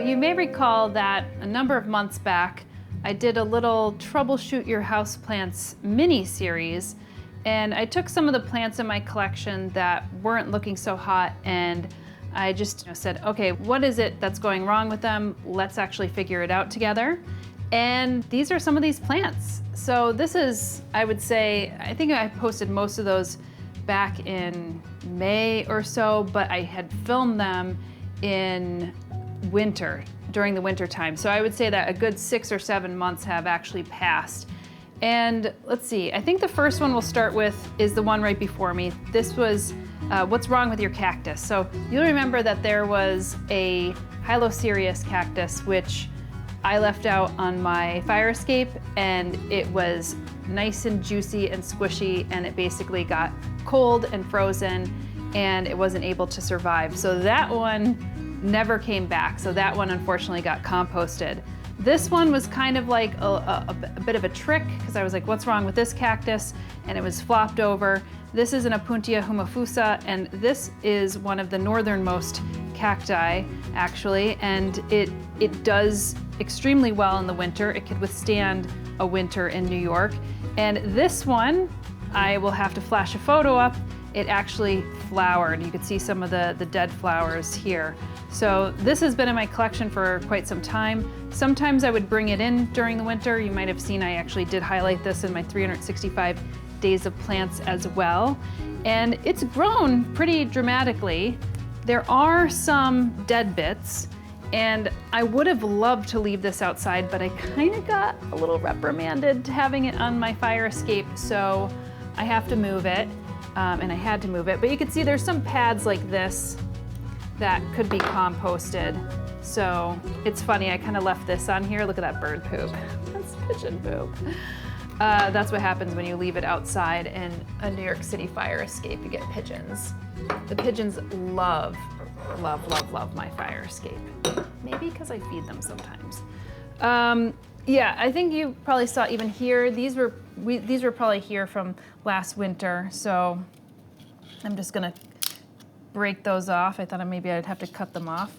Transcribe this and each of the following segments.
You may recall that a number of months back, I did a little Troubleshoot Your Houseplants mini-series, and I took some of the plants in my collection that weren't looking so hot, and I just said, okay, what is it that's going wrong with them? Let's actually figure it out together. And these are some of these plants. So this is, I would say, I think I posted most of those back in May or so, but I had filmed them in winter, during the winter time. So I would say that a good 6 or 7 months have actually passed. And let's see, I think the first one we'll start with is the one right before me. This was what's wrong with your cactus. So you'll remember that there was a Hylocereus cactus, which I left out on my fire escape, and it was nice and juicy and squishy, and it basically got cold and frozen, and it wasn't able to survive. So that one never came back. So that one unfortunately got composted. This one was kind of like a bit of a trick, because I was like, what's wrong with this cactus? And it was flopped over. This is an Opuntia humifusa, and this is one of the northernmost cacti, actually, and it does extremely well in the winter. It could withstand a winter in New York. And this one, I will have to flash a photo up. It actually flowered. You could see some of the dead flowers here. So this has been in my collection for quite some time. Sometimes I would bring it in during the winter. You might have seen I actually did highlight this in my 365 days of plants as well. And it's grown pretty dramatically. There are some dead bits, and I would have loved to leave this outside, but I kind of got a little reprimanded having it on my fire escape, so I have to move it, and I had to move it. But you can see there's some pads like this that could be composted. So it's funny, I kind of left this on here. Look at that bird poop. That's pigeon poop. That's what happens when you leave it outside in a New York City fire escape. You get pigeons. The pigeons love my fire escape. Maybe because I feed them sometimes. Yeah, I think you probably saw even here, these were probably here from last winter, so I'm just gonna break those off. I thought maybe I'd have to cut them off,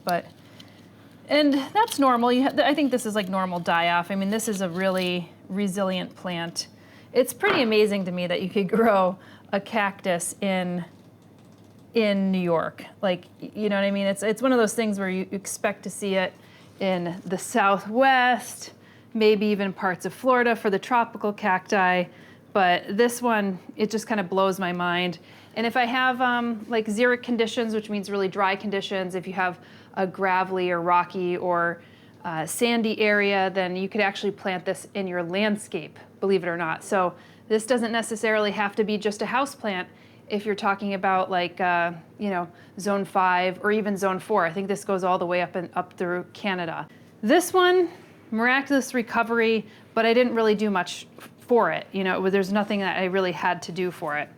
and that's normal. I think this is like normal die-off. I mean, this is a really resilient plant. It's pretty amazing to me that you could grow a cactus in New York. Like, you know what I mean? It's one of those things where you expect to see it in the Southwest, maybe even parts of Florida for the tropical cacti, but this one, it just kind of blows my mind. And if I have like xeric conditions, which means really dry conditions, if you have a gravelly or rocky or sandy area, then you could actually plant this in your landscape, believe it or not. So this doesn't necessarily have to be just a house plant. If you're talking about like, you know, zone 5 or even zone 4, I think this goes all the way up through Canada. This one, miraculous recovery, but I didn't really do much for it. You know, there's nothing that I really had to do for it.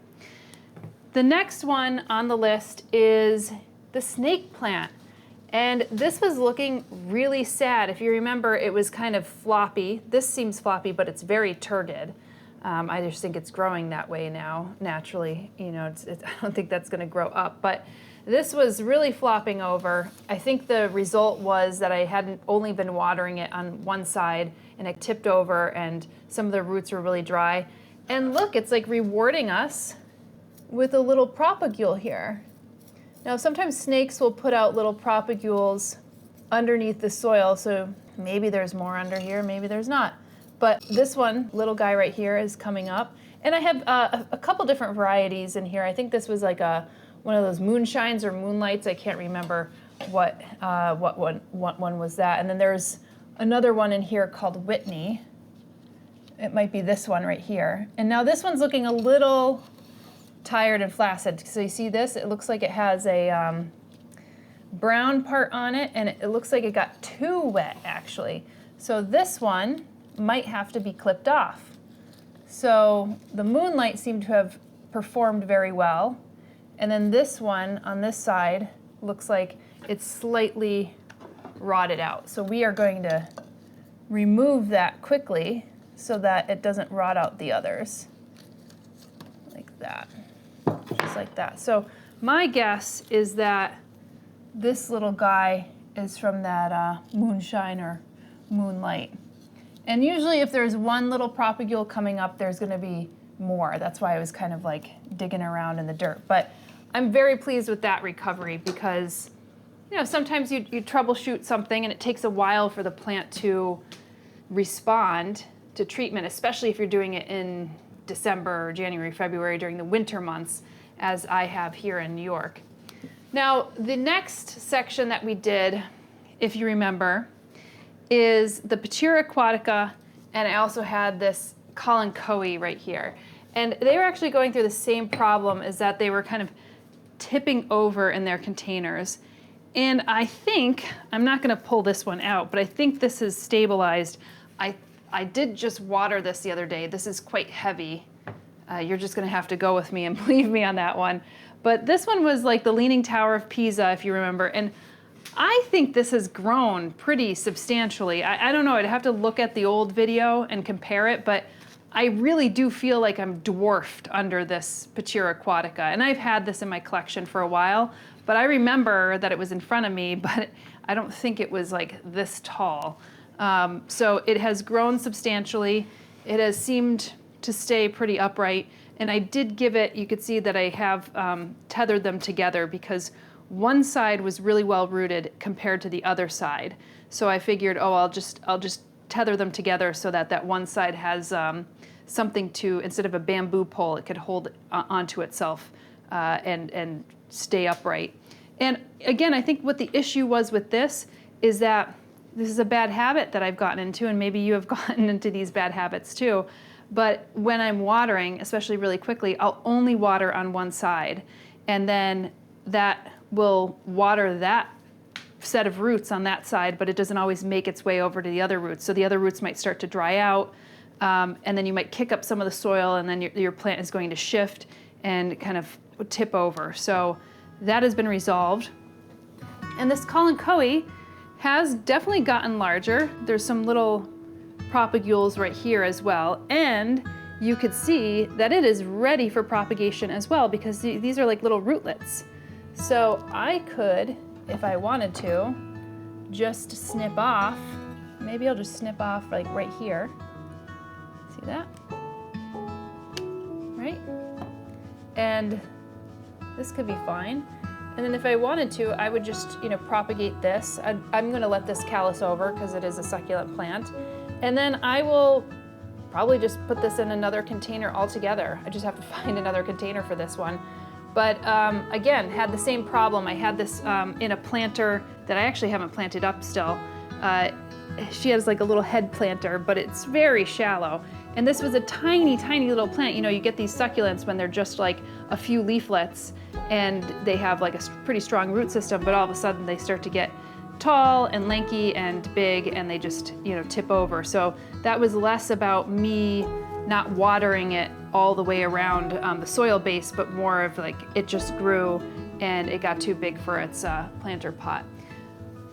The next one on the list is the snake plant. And this was looking really sad. If you remember, it was kind of floppy. This seems floppy, but it's very turgid. I just think it's growing that way now, naturally. You know, I don't think that's gonna grow up, but this was really flopping over. I think the result was that I hadn't only been watering it on one side, and it tipped over, and some of the roots were really dry. And look, it's like rewarding us with a little propagule here. Now, sometimes snakes will put out little propagules underneath the soil, so maybe there's more under here, maybe there's not. But this one, little guy right here, is coming up. And I have a couple different varieties in here. I think this was like one of those moonshines or moonlights. I can't remember what one was that. And then there's another one in here called Whitney. It might be this one right here. And now this one's looking a little tired and flaccid. So you see this? It looks like it has a brown part on it, and it looks like it got too wet, actually. So this one might have to be clipped off. So the moonlight seemed to have performed very well. And then this one on this side looks like it's slightly rotted out. So we are going to remove that quickly so that it doesn't rot out the others. Like that, just like that. So my guess is that this little guy is from that moonshine or moonlight. And usually if there's one little propagule coming up, there's gonna be more. That's why I was kind of like digging around in the dirt. But I'm very pleased with that recovery because, you know, sometimes you troubleshoot something and it takes a while for the plant to respond to treatment, especially if you're doing it in December, January, February, during the winter months, as I have here in New York. Now, the next section that we did, if you remember, is the Patura aquatica, and I also had this Kalanchoe right here. And they were actually going through the same problem, is that they were kind of tipping over in their containers. And I think, I'm not gonna pull this one out, but I think this is stabilized. I did just water this the other day. This is quite heavy. You're just gonna have to go with me and believe me on that one. But this one was like the Leaning Tower of Pisa, if you remember. And I think this has grown pretty substantially. I don't know, I'd have to look at the old video and compare it, but I really do feel like I'm dwarfed under this Patura aquatica. And I've had this in my collection for a while, but I remember that it was in front of me, but I don't think it was like this tall. So it has grown substantially. It has seemed to stay pretty upright. And I did give it, you could see that I have tethered them together because one side was really well rooted compared to the other side. So I figured, oh, I'll just tether them together so that that one side has something to, instead of a bamboo pole, it could hold onto itself and stay upright. And again, I think what the issue was with this is that this is a bad habit that I've gotten into, and maybe you have gotten into these bad habits too. But when I'm watering, especially really quickly, I'll only water on one side, and then that will water that set of roots on that side, but it doesn't always make its way over to the other roots. So the other roots might start to dry out, and then you might kick up some of the soil, and then your plant is going to shift and kind of tip over. So that has been resolved. And this Kalanchoe has definitely gotten larger. There's some little propagules right here as well, and you could see that it is ready for propagation as well because these are like little rootlets. So I could, if I wanted to, just snip off. Maybe I'll just snip off like right here. See that? Right? And this could be fine. And then if I wanted to, I would just, propagate this. I'm gonna let this callus over because it is a succulent plant. And then I will probably just put this in another container altogether. I just have to find another container for this one. But again, had the same problem. I had this in a planter that I actually haven't planted up still. She has like a little head planter, but it's very shallow. And this was a tiny, tiny little plant. You get these succulents when they're just like a few leaflets and they have like a pretty strong root system, but all of a sudden they start to get tall and lanky and big and they just, tip over. So that was less about me not watering it all the way around the soil base, but more of like it just grew and it got too big for its planter pot.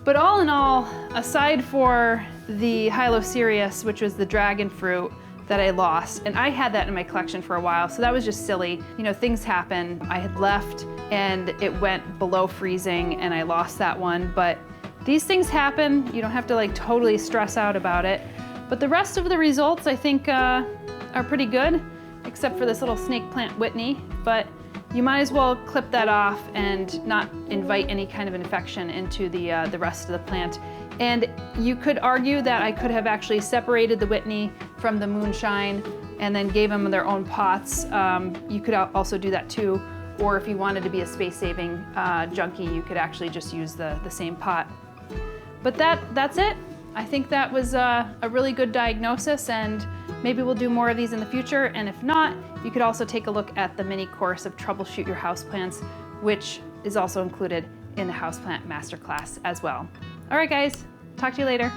But all in all, aside for the Hylocereus, which was the dragon fruit that I lost, and I had that in my collection for a while, so that was just silly. Things happen. I had left and it went below freezing and I lost that one, but these things happen. You don't have to like totally stress out about it. But the rest of the results I think are pretty good, except for this little snake plant Whitney, but you might as well clip that off and not invite any kind of infection into the rest of the plant. And you could argue that I could have actually separated the Whitney from the moonshine and then gave them their own pots. You could also do that too. Or if you wanted to be a space-saving junkie, you could actually just use the same pot. But that's it. I think that was a really good diagnosis, and maybe we'll do more of these in the future. And if not, you could also take a look at the mini course of Troubleshoot Your Houseplants, which is also included in the Houseplant Masterclass as well. All right, guys, talk to you later.